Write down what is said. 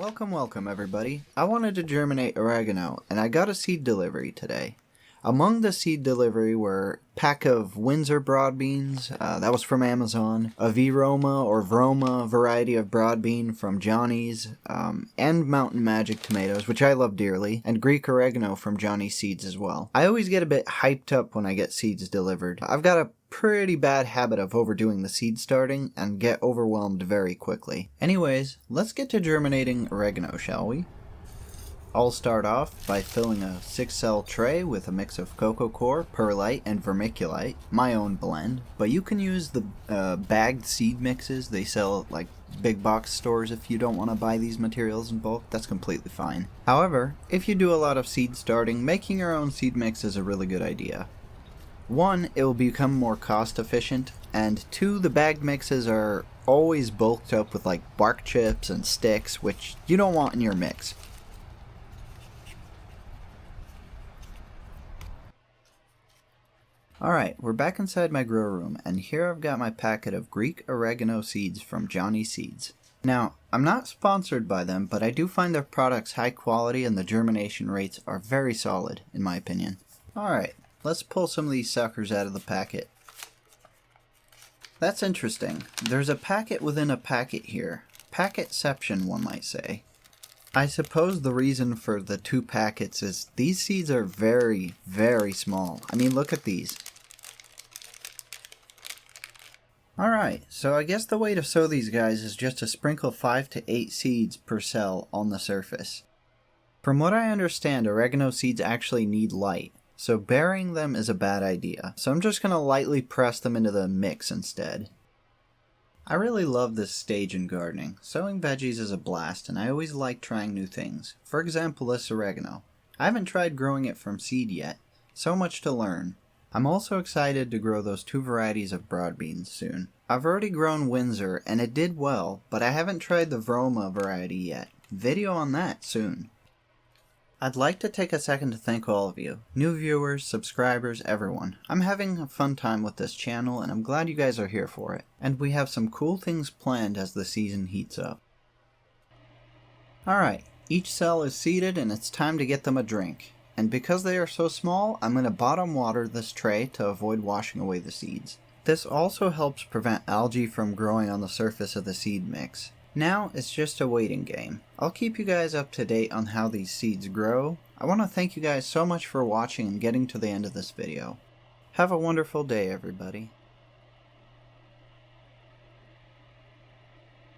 Welcome everybody. I wanted to germinate oregano and I got a seed delivery today. Among the seed delivery were a pack of Windsor broad beans, that was from Amazon, a Vroma or Vroma variety of broad bean from Johnny's, and Mountain Magic tomatoes, which I love dearly, and Greek oregano from Johnny's Seeds as well. I always get a bit hyped up when I get seeds delivered. I've got a pretty bad habit of overdoing the seed starting and get overwhelmed very quickly. Anyways, let's get to germinating oregano, shall we? I'll start off by filling a 6-cell tray with a mix of coco coire, perlite, and vermiculite, my own blend, but you can use the bagged seed mixes they sell at like big box stores if you don't want to buy these materials in bulk. That's completely fine. However, if you do a lot of seed starting, making your own seed mix is a really good idea. 1, it will become more cost efficient, and 2, the bagged mixes are always bulked up with like bark chips and sticks, which you don't want in your mix. Alright, we're back inside my grow room, and here I've got my packet of Greek oregano seeds from Johnny's Seeds. Now, I'm not sponsored by them, but I do find their products high quality and the germination rates are very solid, in my opinion. Alright, let's pull some of these suckers out of the packet. That's interesting. There's a packet within a packet here. Packetception, one might say. I suppose the reason for the 2 packets is these seeds are very, very small. I mean, look at these. Alright, so I guess the way to sow these guys is just to sprinkle 5 to 8 seeds per cell on the surface. From what I understand, oregano seeds actually need light, so burying them is a bad idea. So I'm just going to lightly press them into the mix instead. I really love this stage in gardening. Sowing veggies is a blast, and I always like trying new things. For example, this oregano. I haven't tried growing it from seed yet. So much to learn. I'm also excited to grow those 2 varieties of broad beans soon. I've already grown Windsor, and it did well, but I haven't tried the Vroma variety yet. Video on that soon. I'd like to take a second to thank all of you. New viewers, subscribers, everyone. I'm having a fun time with this channel, and I'm glad you guys are here for it. And we have some cool things planned as the season heats up. Alright, each cell is seeded and it's time to get them a drink. And because they are so small, I'm going to bottom water this tray to avoid washing away the seeds. This also helps prevent algae from growing on the surface of the seed mix. Now it's just a waiting game. I'll keep you guys up to date on how these seeds grow. I want to thank you guys so much for watching and getting to the end of this video. Have a wonderful day, everybody.